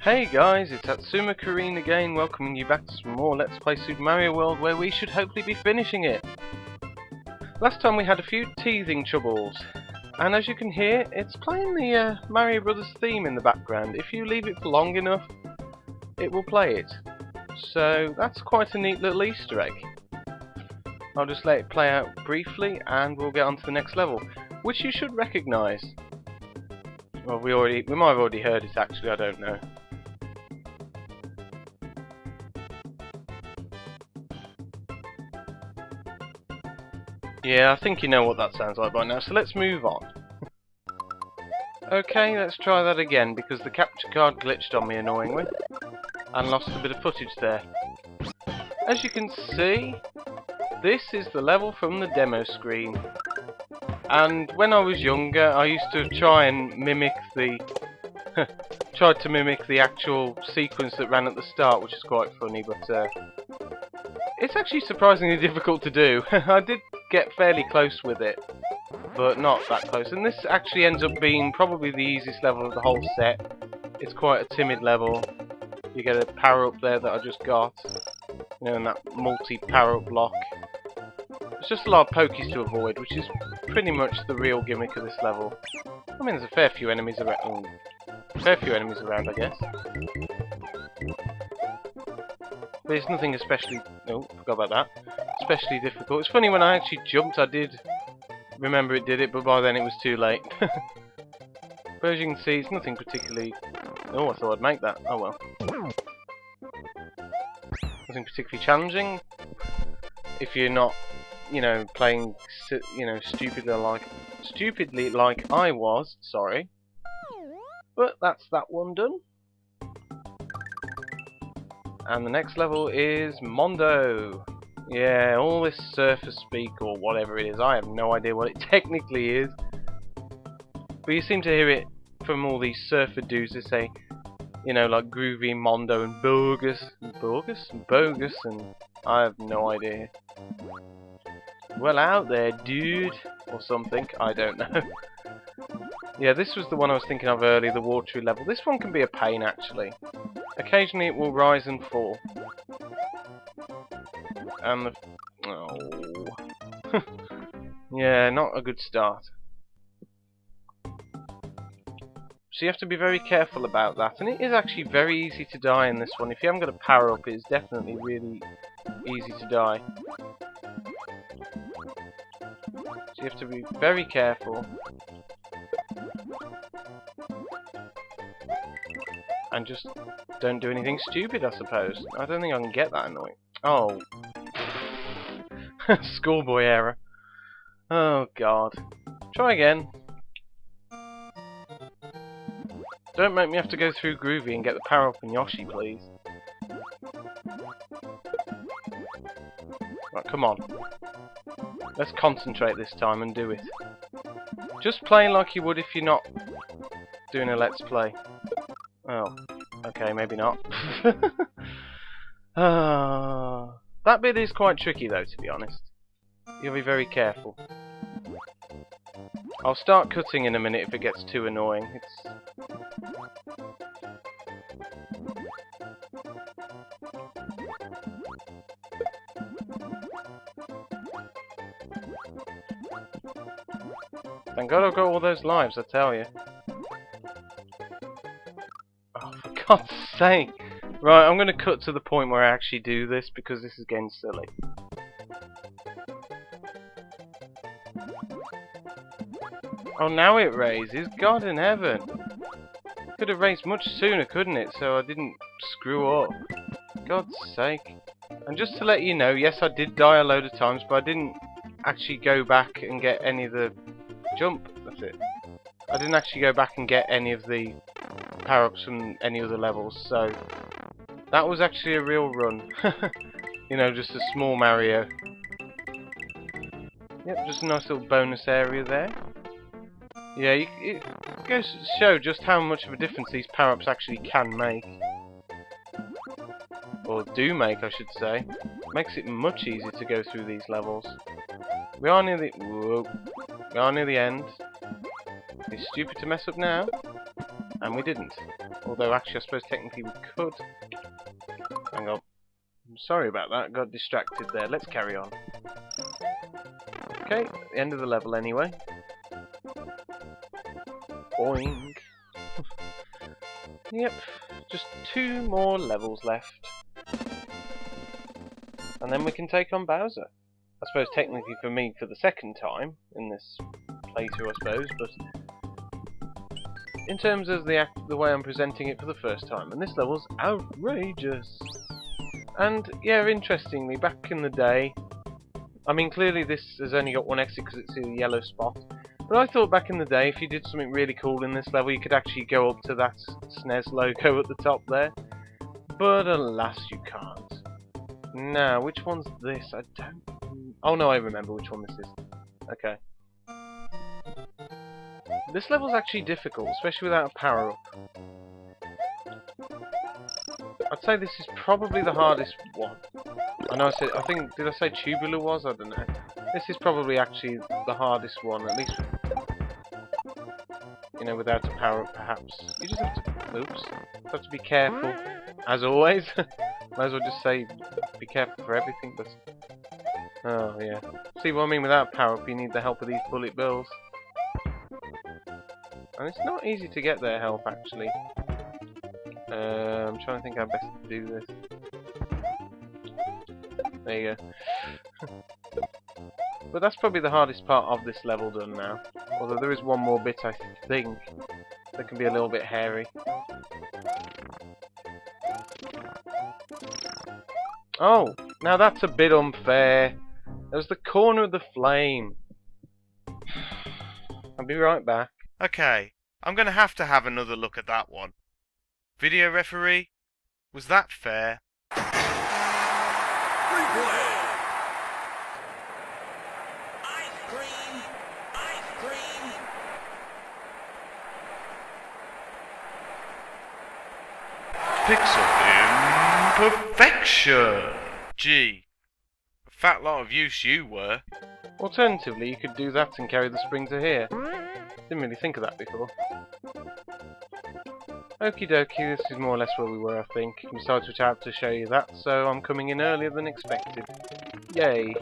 Hey guys, it's AtsumaKarin again, welcoming you back to some more Let's Play Super Mario World, where we should hopefully be finishing it. Last time we had a few teething troubles, and as you can hear, it's playing the Mario Brothers theme in the background. If you leave it for long enough, it will play it. So that's quite a neat little Easter egg. I'll just let it play out briefly, and we'll get on to the next level, which you should recognise. Well, we might have already heard it actually, I don't know. Yeah, I think you know what that sounds like by now, so let's move on. Okay, let's try that again, because the capture card glitched on me annoyingly, and lost a bit of footage there. As you can see, this is the level from the demo screen. And when I was younger, I used to try and mimic the... tried to mimic the actual sequence that ran at the start, which is quite funny, but it's actually surprisingly difficult to do. I did get fairly close with it, but not that close. And this actually ends up being probably the easiest level of the whole set. It's quite a timid level. You get a power-up there that I just got, you know, and that multi-power-up block. It's just a lot of pokies to avoid, which is pretty much the real gimmick of this level. I mean, there's a fair few enemies around. I guess. But it's nothing especially... Oh, forgot about that. Especially difficult. It's funny, when I actually jumped, I did remember it did it, but by then it was too late. But as you can see, it's nothing particularly... Oh, I thought I'd make that. Oh well. Nothing particularly challenging. If you're not, you know, playing, you know, stupidly like I was. Sorry. But that's that one done. And the next level is Mondo. Yeah, all this surfer speak or whatever it is, I have no idea what it technically is. But you seem to hear it from all these surfer dudes that say, you know, like groovy, Mondo, and bogus, and I have no idea. Well out there, dude, or something, I don't know. Yeah, this was the one I was thinking of earlier, the watery level. This one can be a pain, actually. Occasionally it will rise and fall. And the... Oh. Yeah, not a good start. So you have to be very careful about that. And it is actually very easy to die in this one. If you haven't got a power-up, it is definitely really easy to die. So you have to be very careful. And just don't do anything stupid, I suppose. I don't think I can get that annoying. Oh. Schoolboy error. Oh god. Try again. Don't make me have to go through Groovy and get the power up in Yoshi, please. Right, come on. Let's concentrate this time and do it. Just play like you would if you're not doing a Let's Play. Oh, okay, maybe not. That bit is quite tricky though, to be honest. You'll be very careful. I'll start cutting in a minute if it gets too annoying. Thank God I've got all those lives, I tell you. Oh, for God's sake! Right, I'm going to cut to the point where I actually do this, because this is getting silly. Oh, now it raises? God in heaven! Could have raised much sooner, couldn't it, so I didn't screw up. God's sake. And just to let you know, yes, I did die a load of times, but I didn't actually go back and get any of the... Jump, that's it. I didn't actually go back and get any of the power-ups from any other levels, so that was actually a real run. You know, just a small Mario. Yep, just a nice little bonus area there. Yeah, it goes to show just how much of a difference these power-ups actually can make. Or do make, I should say. Makes it much easier to go through these levels. We are near the... Whoa. We are near the end. It's stupid to mess up now. And we didn't. Although actually I suppose technically we could. Hang on. I'm sorry about that, got distracted there. Let's carry on. Okay, the end of the level anyway. Boing. Yep, just 2 more levels left. And then we can take on Bowser. I suppose technically for me for the second time in this playthrough, I suppose, but in terms of the way I'm presenting it for the first time, and this level's outrageous. And yeah, interestingly, back in the day, I mean clearly this has only got one exit because it's a yellow spot, but I thought back in the day if you did something really cool in this level you could actually go up to that SNES logo at the top there, but alas you can't. Now, which one's this? I don't... Oh no, I remember which one this is. Okay. This level's actually difficult, especially without a power-up. I'd say this is probably the hardest one. I know I think, did I say Tubular was? I don't know. This is probably actually the hardest one, at least, you know, without a power-up perhaps. You just have to, oops, have to be careful, as always. Might as well just say, be careful for everything, but... Oh, yeah. See what I mean? Without a power-up, you need the help of these bullet bills. And it's not easy to get their help, actually. I'm trying to think how best to do this. There you go. But that's probably the hardest part of this level done now. Although there is one more bit, I think, that can be a little bit hairy. Oh, now that's a bit unfair. There's the corner of the flame. I'll be right back. Okay, I'm going to have another look at that one. Video referee, was that fair? Replay! Ice cream! Ice cream! Pixel imperfection! Gee, a fat lot of use you were. Alternatively, you could do that and carry the spring to here. Didn't really think of that before. Okie dokie, this is more or less where we were, I think. Besides which I have to show you that, so I'm coming in earlier than expected. Yay!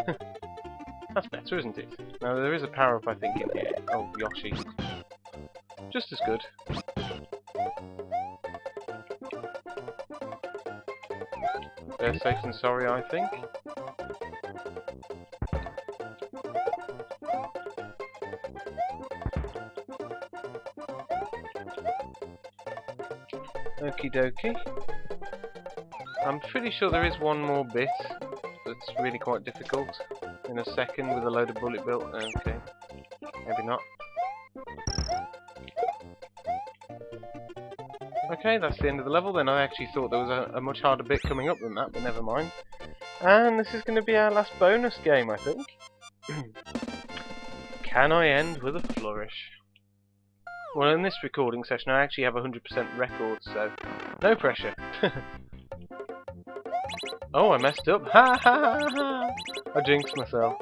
That's better, isn't it? Now there is a power-up, I think, in here. Oh, Yoshi. Just as good. They're safe and sorry, I think. Okie dokie. I'm pretty sure there is one more bit that's really quite difficult in a second with a load of bullet bill. Okay, maybe not. Okay, that's the end of the level then. I actually thought there was a much harder bit coming up than that, but never mind. And this is going to be our last bonus game, I think. Can I end with a flourish? Well, in this recording session I actually have 100% record, so no pressure. Oh, I messed up. Ha ha ha ha! I jinxed myself.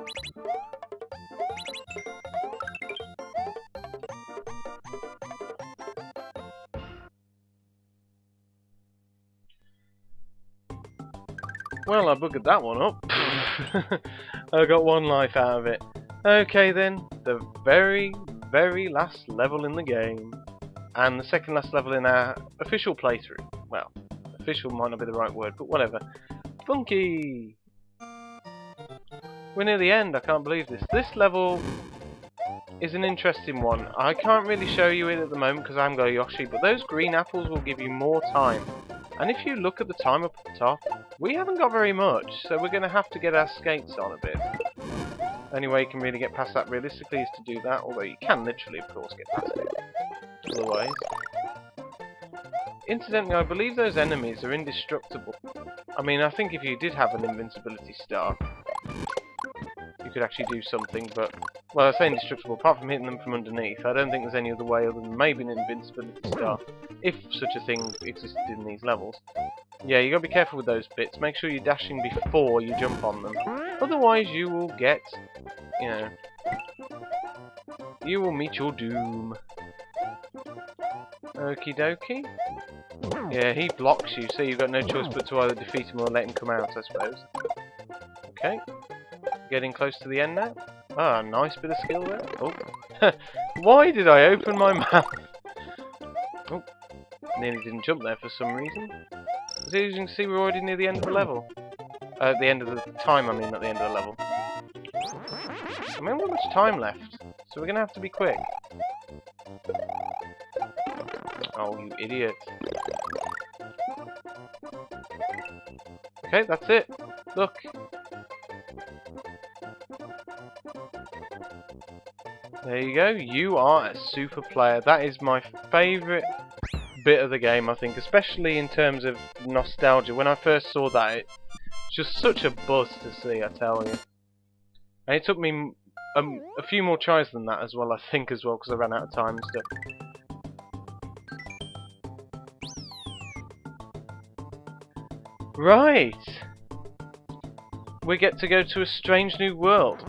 Well, I buggered that one up. I got 1 life out of it. Okay then, the very last level in the game. And the second last level in our official playthrough. Well, official might not be the right word, but whatever. Funky! We're near the end, I can't believe this. This level is an interesting one. I can't really show you it at the moment because I haven't got a Yoshi, but those green apples will give you more time. And if you look at the time up at the top, we haven't got very much, so we're going to have to get our skates on a bit. Only way you can really get past that realistically is to do that, although you can literally, of course, get past it otherwise. Incidentally, I believe those enemies are indestructible. I mean, I think if you did have an invincibility star, you could actually do something, but... Well, I say indestructible, apart from hitting them from underneath, I don't think there's any other way other than maybe an invincibility star, if such a thing existed in these levels. Yeah, you gotta be careful with those bits, make sure you're dashing before you jump on them. Otherwise you will get, you know, you will meet your doom. Okie dokie. Yeah, he blocks you, so you've got no choice but to either defeat him or let him come out, I suppose. Okay. Getting close to the end now. Ah, nice bit of skill there. Oh. Why did I open my mouth? Oh. Nearly didn't jump there for some reason. As you can see, we're already near the end of the level. At the end of the time, I mean, not the end of the level. I mean, not much time left, so we're going to have to be quick. Oh, you idiot. Okay, that's it. Look. There you go. You are a super player. That is my favourite bit of the game, I think, especially in terms of nostalgia. When I first saw that, it's just such a buzz to see, I tell you. And it took me a few more tries than that as well, I think, as well, because I ran out of time and stuff. Right! We get to go to a strange new world.